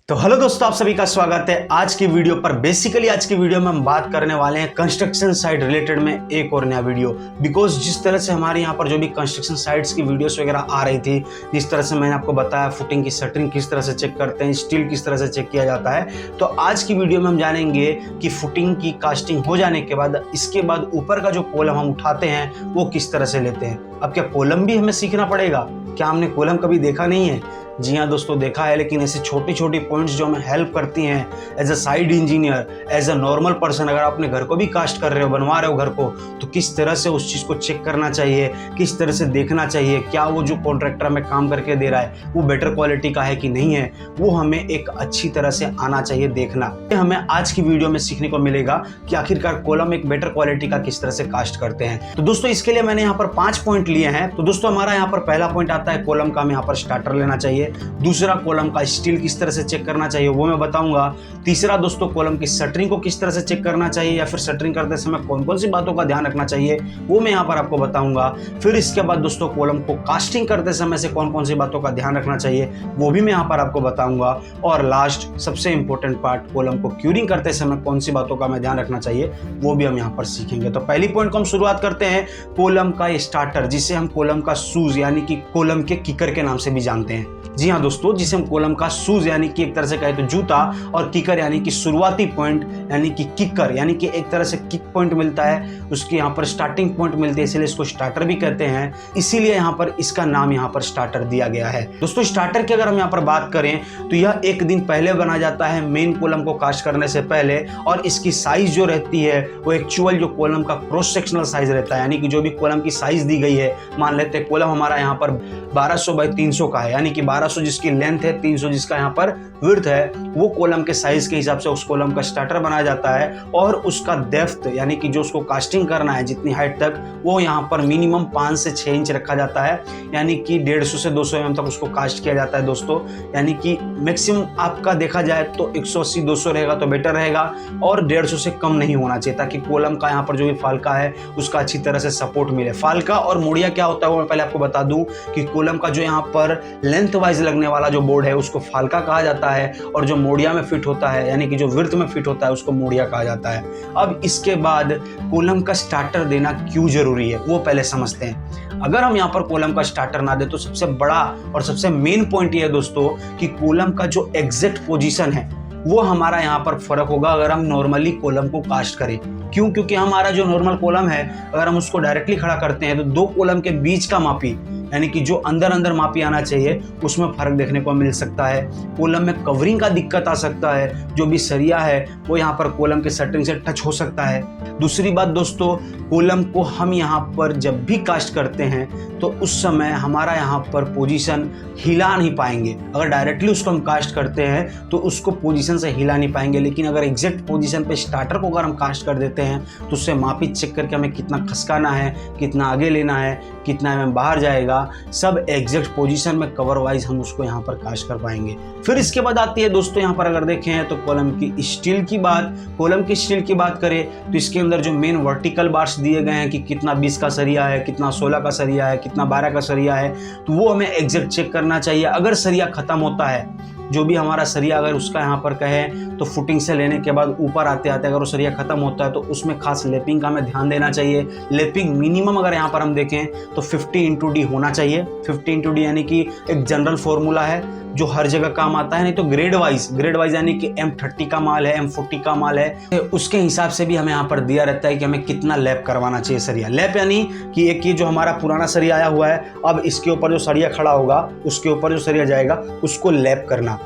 तो हेलो दोस्तों, आप सभी का स्वागत है आज की वीडियो पर। बेसिकली आज की वीडियो में हम बात करने वाले हैं कंस्ट्रक्शन साइट रिलेटेड में एक और नया वीडियो। बिकॉज जिस तरह से हमारे यहाँ पर जो भी कंस्ट्रक्शन साइट्स की वीडियोस वगैरह आ रही थी, जिस तरह से मैंने आपको बताया फुटिंग की शटरिंग किस तरह से चेक करते हैं, स्टील किस तरह से चेक किया जाता है, तो आज की वीडियो में हम जानेंगे कि फुटिंग की कास्टिंग हो जाने के बाद इसके बाद ऊपर का जो कॉलम हम उठाते हैं वो किस तरह से लेते हैं। अब क्या कॉलम भी हमें सीखना पड़ेगा? क्या हमने कॉलम कभी देखा नहीं है? जी हाँ दोस्तों, देखा है, लेकिन ऐसी छोटी छोटी पॉइंट्स जो हमें हेल्प करती हैं as a side engineer, as a normal person. अगर आप अपने घर को भी कास्ट कर रहे हो, बनवा रहे हो घर को, तो किस तरह से उस चीज़ को चेक करना चाहिए, किस तरह से देखना चाहिए, क्या वो जो कॉन्ट्रैक्टर हमें काम करके दे रहा है वो बेटर क्वालिटी का है कि नहीं है, वो हमें एक अच्छी तरह से आना चाहिए देखना। हमें आज की वीडियो में सीखने को मिलेगा कि आखिरकार कॉलम एक बेटर क्वालिटी का किस तरह से कास्ट करते हैं। तो दोस्तों इसके लिए मैंने यहाँ पर 5 पॉइंट लिए हैं। तो दोस्तों हमारा यहाँ पर पहला पॉइंट आता है कॉलम का हमें यहाँ पर स्टार्टर लेना चाहिए। दूसरा, कॉलम का स्टील किस तरह से चेक करना चाहिए वो मैं बताऊंगा। तीसरा दोस्तों, कॉलम की शटरिंग को किस तरह से चेक करना चाहिए या फिर शटरिंग करते समय कौन कौन सी बातों का ध्यान रखना चाहिए वो मैं यहाँ पर आपको बताऊंगा। फिर इसके बाद दोस्तों कॉलम को कास्टिंग करते समय से कौन कौन सी बातों का ध्यान रखना चाहिए वो भी मैं यहाँ पर आपको बताऊंगा। और लास्ट सबसे इंपॉर्टेंट पार्ट, कॉलम को क्यूरिंग करते समय कौन सी बातों का हमें ध्यान रखना चाहिए वो भी हम यहाँ पर सीखेंगे। तो पहली पॉइंट को हम शुरुआत करते हैं कॉलम का स्टार्टर, जिसे हम कॉलम का शूज यानी कि कॉलम के किकर के नाम से भी जानते हैं। जी हाँ दोस्तों, जिसे हम कॉलम का शूज यानी कि एक तरह से कहे तो जूता, और किकर यानी कि शुरुआती पॉइंट यानी कि किकर यानी कि एक तरह से किक पॉइंट मिलता है, उसके यहाँ पर स्टार्टिंग पॉइंट मिलती है, इसलिए इसको स्टार्टर भी कहते हैं। इसीलिए यहाँ पर इसका नाम यहाँ पर स्टार्टर दिया गया है। दोस्तों स्टार्टर की अगर हम यहाँ पर बात करें तो यह एक दिन पहले बना जाता है मेन कॉलम को कास्ट करने से पहले, और इसकी साइज जो रहती है वो एक्चुअल जो कॉलम का क्रॉस सेक्शनल साइज रहता है, यानी कि जो भी कॉलम की साइज दी गई है, मान लेते हैं कॉलम हमारा यहाँ पर 1200 बाई 300 का है, यानी कि 1200 जिसकी लेंथ है, 300 जिसका यहाँ पर विड्थ है, वो कॉलम के साइज के हिसाब से उस कॉलम का स्टार्टर बनाया जाता है। और उसका डेप्थ यानी कि जो उसको कास्टिंग करना है जितनी हाइट तक, वो यहाँ पर मिनिमम 5 से 6 इंच रखा जाता है, यानी कि 150 से 200 mm तक उसको कास्ट किया जाता है दोस्तों। यानी कि मैक्सिमम आपका देखा जाए तो 180-200 रहेगा तो बेटर रहेगा, और 150 से कम नहीं होना चाहिए, ताकि कॉलम का यहाँ पर जो भी फालका है उसका अच्छी तरह से सपोर्ट मिले। फालका और मोड़िया क्या होता है वो मैं पहले आपको बता दूं कि कॉलम का जो यहाँ पर लेंथ वाइज लगने वाला जो बोर्ड है उसको फालका कहा जाता है, और जो मोड़िया में फिट होता है यानी कि जो विड्थ में फिट होता है उसको मोड़िया कहा जाता है। अब इसके बाद कॉलम का स्टार्टर देना क्यों जरूरी है वो पहले समझते हैं। अगर हम यहाँ पर कॉलम का स्टार्टर ना दे तो सबसे बड़ा और सबसे मेन पॉइंट ये है दोस्तों कि कॉलम का जो एग्जैक्ट पोजीशन है वो हमारा यहाँ पर फर्क होगा अगर हम नॉर्मली कॉलम को कास्ट करें। क्यों? क्योंकि हमारा जो नॉर्मल कॉलम है अगर हम उसको डायरेक्टली खड़ा करते हैं तो दो कॉलम के बीच का मापी यानी कि जो अंदर अंदर मापी आना चाहिए उसमें फर्क देखने को मिल सकता है। कॉलम में कवरिंग का दिक्कत आ सकता है, जो भी सरिया है वो यहाँ पर कॉलम के शटरिंग से टच हो सकता है। दूसरी बात दोस्तों, कॉलम को हम यहाँ पर जब भी कास्ट करते हैं तो उस समय हमारा यहाँ पर पोजीशन हिला नहीं पाएंगे। अगर डायरेक्टली उसको हम कास्ट करते हैं तो उसको पोजीशन से हिला नहीं पाएंगे, लेकिन अगर एग्जैक्ट पोजीशन पे स्टार्टर को अगर हम कास्ट कर देते हैं तो उससे मापी चेक करके हमें कितना खसकाना है, कितना आगे लेना है, कितना में बाहर जाएगा, सब एग्जैक्ट पोजीशन में कवर वाइज हम उसको यहाँ पर कास्ट कर पाएंगे। फिर इसके बाद आती है दोस्तों यहाँ पर अगर देखें तो कॉलम की स्टील की बात। कॉलम की स्टील की बात करें तो इसके अंदर जो मेन वर्टिकल बार्स दिए गए हैं कि कितना 20 का सरिया है, कितना 16 का सरिया है, कितना 12 का सरिया है, तो वो हमें एग्जैक्ट चेक करना चाहिए। अगर सरिया खत्म होता है, जो भी हमारा सरिया अगर उसका यहाँ पर कहें तो फुटिंग से लेने के बाद ऊपर आते आते अगर वो सरिया खत्म होता है तो उसमें खास लेपिंग का हमें ध्यान देना चाहिए। लेपिंग मिनिमम अगर यहाँ पर हम देखें तो 50x D होना चाहिए। 50x D यानी कि एक जनरल फॉर्मूला है जो हर जगह काम आता है, नहीं तो ग्रेड वाइज यानी कि M30 का माल है, M40 का माल है, उसके हिसाब से भी हमें यहाँ पर दिया रहता है कि हमें कितना लैप करवाना चाहिए सरिया। लैप यानी कि एक ये जो हमारा पुराना सरिया आया हुआ है, अब इसके ऊपर जो सरिया खड़ा होगा उसके ऊपर जो सरिया जाएगा उसको लैप करना।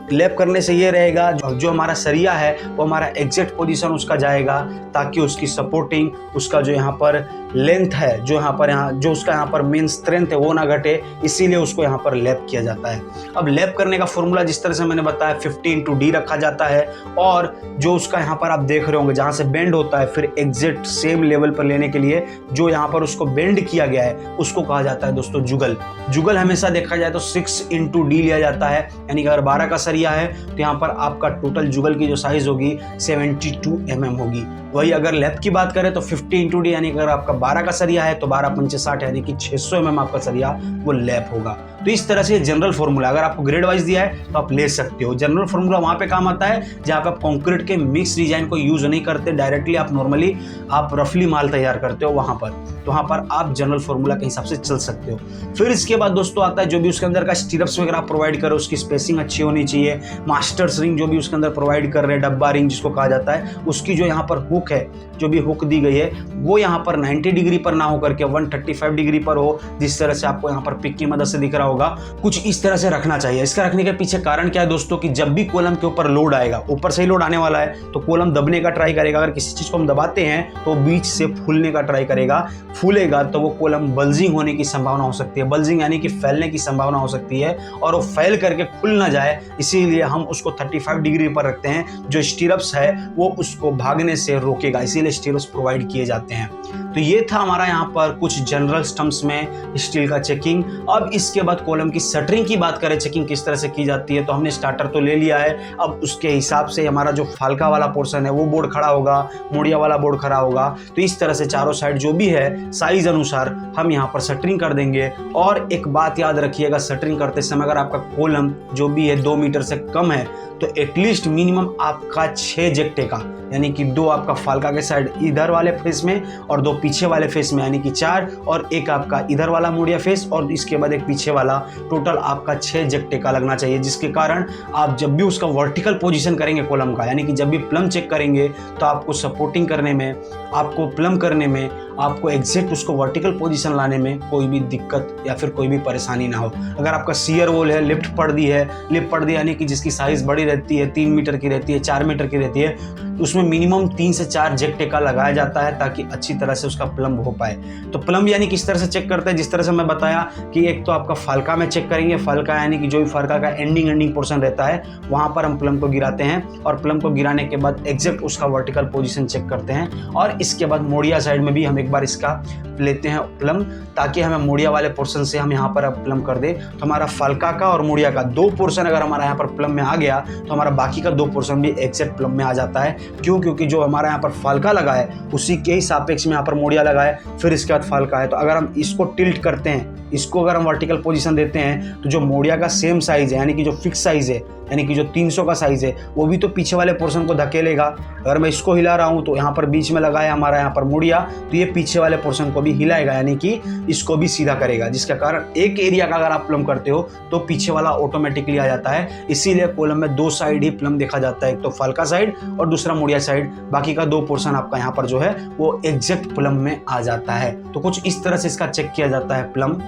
लैप करने से ये रहेगा जो हमारा सरिया है वो हमारा एग्जैक्ट पोजीशन उसका जाएगा, ताकि उसकी सपोर्टिंग, उसका जो यहाँ पर लेंथ है, जो उसका यहाँ पर मेन स्ट्रेंथ है वो ना घटे, इसीलिए उसको यहाँ पर लैप किया जाता है। अब लैप करने का फॉर्मूला जिस तरह से मैंने बताया 50x D रखा जाता है, और जो उसका यहाँ पर आप देख रहे होंगे जहाँ से बेंड होता है फिर एग्जैक्ट सेम लेवल पर लेने के लिए जो यहाँ पर उसको बेंड किया गया है उसको कहा जाता है दोस्तों जुगल। जुगल हमेशा देखा जाए तो 6x D लिया जाता है, यानी कि अगर 12 का सरिया है तो यहाँ पर आपका टोटल जुगल की जो साइज होगी 72 mm होगी। वही अगर लैप की बात करें तो 50x D यानी कि अगर आपका 12 का सरिया है तो 12×5 = 60 यानी कि 600 mm आपका सरिया वो लैप होगा। तो इस तरह से जनरल फॉर्मूला, अगर आपको ग्रेड वाइज दिया है तो आप ले सकते हो। जनरल फॉर्मूला वहाँ पे काम आता है जहाँ पे आप कंक्रीट के मिक्स डिजाइन को यूज नहीं करते, डायरेक्टली आप नॉर्मली आप रफली माल तैयार करते हो वहाँ पर, तो वहाँ पर आप जनरल फॉर्मूला के हिसाब से चल सकते हो। फिर इसके बाद दोस्तों आता है जो भी उसके अंदर का स्टीरप्स वगैरह आप प्रोवाइड करो, उसकी स्पेसिंग अच्छी होनी चाहिए। मास्टर्स रिंग जो भी उसके अंदर प्रोवाइड कर रहे हैं, डब्बा रिंग जिसको कहा जाता है, उसकी जो यहाँ पर हुक है, जो भी हुक दी गई है वो यहाँ पर 90 डिग्री पर ना होकर के 135 डिग्री पर हो, जिस तरह से आपको यहाँ पर पिक की मदद से दिख रहा होगा, कुछ इस तरह से रखना चाहिए। इसका रखने के पीछे कारण क्या है दोस्तों कि जब भी कॉलम के ऊपर लोड आएगा, ऊपर से ही लोड आने वाला है तो कॉलम दबने का ट्राई करेगा। अगर किसी चीज को हम दबाते हैं तो बीच से फूलने का ट्राई करेगा, फूलेगा तो वो कॉलम बल्जिंग होने की संभावना हो सकती है। बल्जिंग यानी कि फैलने की संभावना हो सकती है और वो फैल करके खुल ना जाए, इसीलिए हम उसको 35 डिग्री पर रखते हैं। जो स्टीरप्स है वो उसको भागने से रोकेगा, इसीलिए स्टीरप्स प्रोवाइड किए जाते हैं। तो ये था हमारा यहाँ पर कुछ जनरल स्टम्प्स में स्टील का चेकिंग। अब इसके बाद कॉलम की शटरिंग की बात करें, चेकिंग किस तरह से की जाती है, तो हमने स्टार्टर तो ले लिया है। अब उसके हिसाब से हमारा जो फालका वाला पोर्शन है वो बोर्ड खड़ा होगा, मोड़िया वाला बोर्ड खड़ा होगा। तो इस तरह से चारों साइड जो भी है साइज अनुसार हम यहाँ पर शटरिंग कर देंगे। और एक बात याद रखिएगा, शटरिंग करते समय अगर आपका कॉलम जो भी है 2 मीटर से कम है तो एटलीस्ट मिनिमम आपका 6 जैक टेका, यानी कि 2 आपका फालका के साइड इधर वाले फेस में और 2 पीछे वाले फेस में, यानी कि 4, और एक आपका इधर वाला मोड़िया फेस और इसके बाद एक पीछे वाला, टोटल आपका 6 जैक टेका लगना चाहिए। जिसके कारण आप जब भी उसका वर्टिकल पोजीशन करेंगे कॉलम का, यानी कि जब भी प्लम चेक करेंगे तो आपको सपोर्टिंग करने में, आपको प्लम करने में, आपको एग्जैक्ट उसको वर्टिकल पोजीशन लाने में कोई भी दिक्कत या फिर कोई भी परेशानी ना हो। अगर आपका सीयर वॉल है, लिफ्ट पर्दी है, लिफ्ट पर्दी यानी कि जिसकी साइज बड़ी रहती है, 3 मीटर की रहती है, 4 मीटर की रहती है, तो उसमें मिनिमम 3 से 4 जैक टेका लगाया जाता है ताकि अच्छी तरह से उसका प्लम हो पाए। तो प्लम यानी किस तरह से चेक करते हैं, जिस तरह से मैं बताया कि एक तो आपका फालका में चेक करेंगे, फालका यानी कि जो भी फालका का एंडिंग पोर्शन रहता है वहाँ पर हम प्लम को गिराते हैं और प्लम को गिराने के बाद एग्जैक्ट उसका वर्टिकल पोजीशन चेक करते हैं। और इसके बाद मोड़िया साइड में भी हम एक बार इसका लेते हैं प्लम, ताकि हमें मोड़िया वाले पोर्शन से हम यहाँ पर अब प्लम कर दे। तो हमारा फालका का और मोड़िया का 2 पोर्शन अगर हमारा यहाँ पर प्लम में आ गया तो हमारा बाकी का 2 पोर्शन भी एग्जैक्ट प्लम में आ जाता है। क्यों? क्योंकि जो हमारा यहाँ पर फालका लगा है उसी के ही सापेक्ष में यहाँ पर मोड़िया लगा है, फिर इसके बाद फालका है। तो अगर हम इसको टिल्ट करते हैं, इसको अगर हम वर्टिकल पोजीशन देते हैं तो जो मोड़िया का सेम साइज है, यानी कि जो फिक्स साइज है, यानी कि जो 300 का साइज है, वो भी तो पीछे वाले पोर्शन को धकेलेगा। अगर मैं इसको हिला रहा हूँ तो यहाँ पर बीच में लगा है हमारा यहाँ पर मोड़िया, तो ये पीछे वाले पोर्शन को भी हिलाएगा, यानी कि इसको भी सीधा करेगा, जिसके कारण एक एरिया का अगर आप प्लम करते हो तो पीछे वाला ऑटोमेटिकली आ जाता है। इसीलिए कॉलम में 2 साइड ही प्लम देखा जाता है, एक तो फालका साइड और दूसरा मोड़िया साइड। बाकी का 2 पोर्शन आपका यहाँ पर जो है वो एग्जैक्ट प्लम में आ जाता है। तो कुछ इस तरह से इसका चेक किया जाता है प्लम।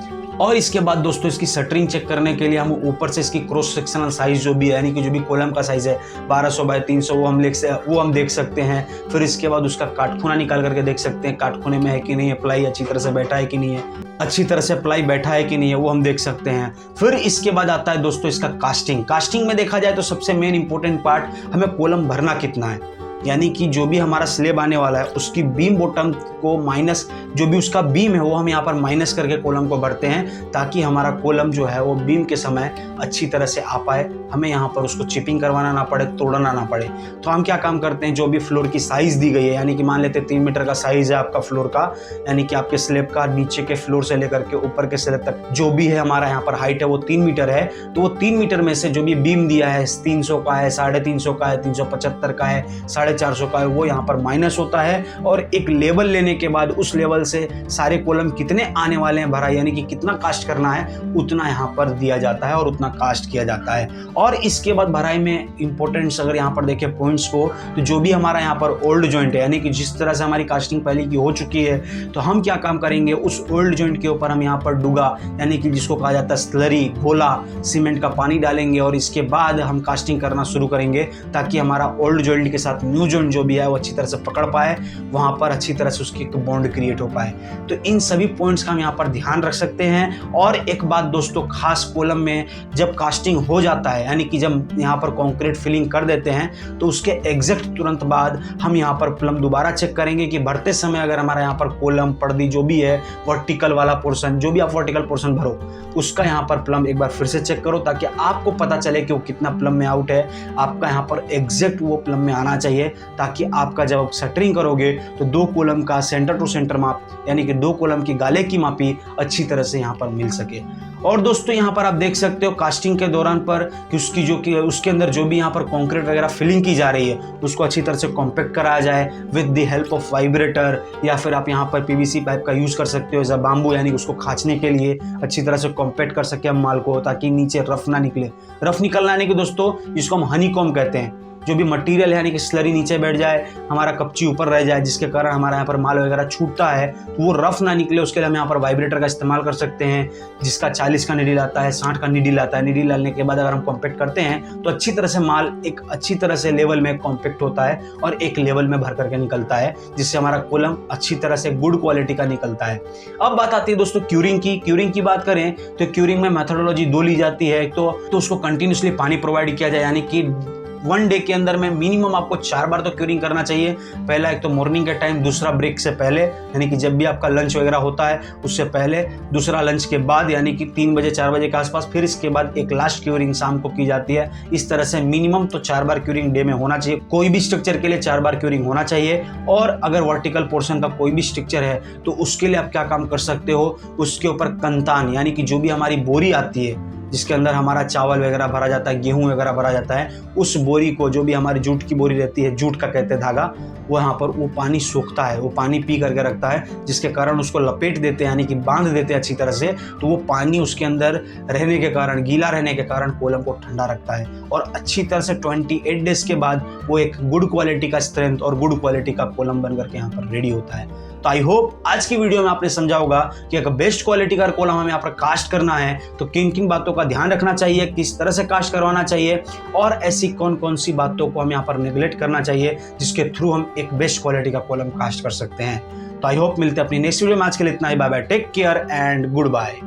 और इसके बाद दोस्तों इसकी शटरिंग चेक करने के लिए हम ऊपर से इसकी क्रॉस सेक्शनल साइज जो भी है, यानी कि जो भी कॉलम का साइज है 1200 बाय 300, वो हम देख सकते हैं। फिर इसके बाद उसका काटखूना निकाल करके देख सकते हैं काटखूने में है कि नहीं है, प्लाई अच्छी तरह से बैठा है कि नहीं है, अच्छी तरह से प्लाई बैठा है कि नहीं है, वो हम देख सकते हैं। फिर इसके बाद आता है दोस्तों इसका कास्टिंग। कास्टिंग में देखा जाए तो सबसे मेन इंपॉर्टेंट पार्ट, हमें कॉलम भरना कितना है, यानी कि जो भी हमारा स्लेब आने वाला है उसकी बीम बॉटम को माइनस, जो भी उसका बीम है वो हम यहाँ पर माइनस करके कॉलम को भरते हैं, ताकि हमारा कॉलम जो है वो बीम के समय अच्छी तरह से आ पाए, हमें यहाँ पर उसको चिपिंग करवाना ना पड़े, तोड़ना ना पड़े। तो हम क्या काम करते हैं, जो भी फ्लोर की साइज दी गई है, यानी कि मान लेते 3 मीटर का साइज है आपका फ्लोर का, यानी कि आपके स्लेब का नीचे के फ्लोर से लेकर के ऊपर के स्लेब तक जो भी है हमारा यहाँ पर हाइट है वो 3 मीटर है। तो वो 3 मीटर में से जो भी बीम दिया है 300 का है, 350 का है, 375 का है, 450 का है, वो यहाँ पर माइनस होता है। और एक लेवल लेने के बाद उस लेवल से सारे कॉलम कितने आने वाले हैं भरा, यानी कि कितना कास्ट करना है उतना यहाँ पर दिया जाता है और उतना कास्ट किया जाता है। और इसके बाद भराई में इंपॉर्टेंस अगर यहाँ पर देखें पॉइंट्स को, तो जो भी हमारा यहाँ पर ओल्ड जॉइंट है, यानी कि जिस तरह से हमारी कास्टिंग पहले की हो चुकी है, तो हम क्या काम करेंगे, उस ओल्ड जॉइंट के ऊपर हम यहाँ पर डुगा, यानी कि जिसको कहा जाता है स्लरी, घोला, सीमेंट का पानी डालेंगे और इसके बाद हम कास्टिंग करना शुरू करेंगे, ताकि हमारा ओल्ड जॉइंट के साथ न्यू जॉइंट जो भी है वो अच्छी तरह से पकड़ पाए, वहाँ पर अच्छी तरह से उसकी बॉन्ड क्रिएट हो पाए। तो इन सभी पॉइंट्स का हम यहाँ पर ध्यान रख सकते हैं। और एक बात दोस्तों खास, कॉलम में जब कास्टिंग हो जाता है, यानी कि जब यहाँ पर कंक्रीट फिलिंग कर देते हैं, तो उसके एग्जैक्ट तुरंत बाद हम यहाँ पर प्लम दोबारा चेक करेंगे कि भरते समय अगर हमारा यहाँ पर कॉलम पर्दी जो भी है, वर्टिकल वाला पोर्शन, जो भी आप वर्टिकल पोर्शन भरो उसका यहाँ पर प्लम एक बार फिर से चेक करो, ताकि आपको पता चले कि वो कितना प्लम में आउट है। आपका यहाँ पर एग्जैक्ट वो प्लम में आना चाहिए, चाहिए, ताकि आपका जब आप शटरिंग करोगे तो 2 कॉलम का सेंटर टू सेंटर माप यानी कि 2 कॉलम की गाले की मापी अच्छी तरह से यहाँ पर मिल सके। और दोस्तों यहाँ पर आप देख सकते हो कास्टिंग के दौरान पर कि उसके अंदर जो भी यहाँ पर कंक्रीट वगैरह फिलिंग की जा रही है उसको अच्छी तरह से कॉम्पैक्ट कराया जाए with the help of vibrator, या फिर आप यहाँ पर पीवीसी पाइप का यूज कर सकते हो एज अ बाम्बू, यानी उसको खांचने के लिए अच्छी तरह से कॉम्पैक्ट कर सके हम माल को, ताकि नीचे रफ ना निकले। रफ निकलना यानी कि दोस्तों जिसको हम हनीकॉम्ब कहते हैं, जो भी मटेरियल है यानी कि स्लरी नीचे बैठ जाए, हमारा कपची ऊपर रह जाए, जिसके कारण हमारा यहाँ पर माल वगैरह छूटता है तो वो रफ ना निकले, उसके लिए हम यहाँ पर वाइब्रेटर का इस्तेमाल कर सकते हैं, जिसका 40 का नीडल आता है, 60 का नीडल आता है। नीडल डालने के बाद अगर हम कॉम्पैक्ट करते हैं तो अच्छी तरह से माल एक अच्छी तरह से लेवल में कॉम्पैक्ट होता है और एक लेवल में भर करके निकलता है, जिससे हमारा कॉलम अच्छी तरह से गुड क्वालिटी का निकलता है। अब बात आती है दोस्तों क्यूरिंग की। क्यूरिंग की बात करें तो क्यूरिंग में मेथोडोलॉजी 2 ली जाती है। तो उसको कंटिन्यूसली पानी प्रोवाइड किया जाए, यानी कि 1 डे के अंदर में मिनिमम आपको 4 बार तो क्यूरिंग करना चाहिए। पहला एक तो मॉर्निंग के टाइम, दूसरा ब्रेक से पहले यानी कि जब भी आपका लंच वगैरह होता है उससे पहले, दूसरा लंच के बाद यानी कि 3 बजे 4 बजे के आसपास, फिर इसके बाद एक लास्ट क्यूरिंग शाम को की जाती है। इस तरह से मिनिमम तो 4 बार क्यूरिंग डे में होना चाहिए। कोई भी स्ट्रक्चर के लिए 4 बार क्यूरिंग होना चाहिए। और अगर वर्टिकल पोर्शन का कोई भी स्ट्रक्चर है तो उसके लिए आप क्या काम कर सकते हो, उसके ऊपर कंतान यानी कि जो भी हमारी बोरी आती है जिसके अंदर हमारा चावल वगैरह भरा जाता है, गेहूं वगैरह भरा जाता है, उस बोरी को, जो भी हमारी जूट की बोरी रहती है, जूट का कहते हैं धागा, वो यहाँ पर वो पानी सोखता है, वो पानी पी करके रखता है, जिसके कारण उसको लपेट देते हैं यानी कि बांध देते हैं अच्छी तरह से, तो वो पानी उसके अंदर रहने के कारण, गीला रहने के कारण कॉलम को ठंडा रखता है और अच्छी तरह से 28 डेज के बाद वो एक गुड क्वालिटी का स्ट्रेंथ और गुड क्वालिटी का कॉलम बन करके यहाँ पर रेडी होता है। तो आई होप आज की वीडियो में आपने समझा होगा कि अगर बेस्ट क्वालिटी का कॉलम हमें यहाँ पर कास्ट करना है तो किन किन बातों का ध्यान रखना चाहिए, किस तरह से कास्ट करवाना चाहिए और ऐसी कौन कौन सी बातों को हमें यहाँ पर नेग्लेक्ट करना चाहिए जिसके थ्रू हम एक बेस्ट क्वालिटी का कॉलम कास्ट कर सकते हैं। तो आई होप मिलते हैं अपनी नेक्स्ट वीडियो में। आज के लिए इतना ही। Bye bye, take care and good bye.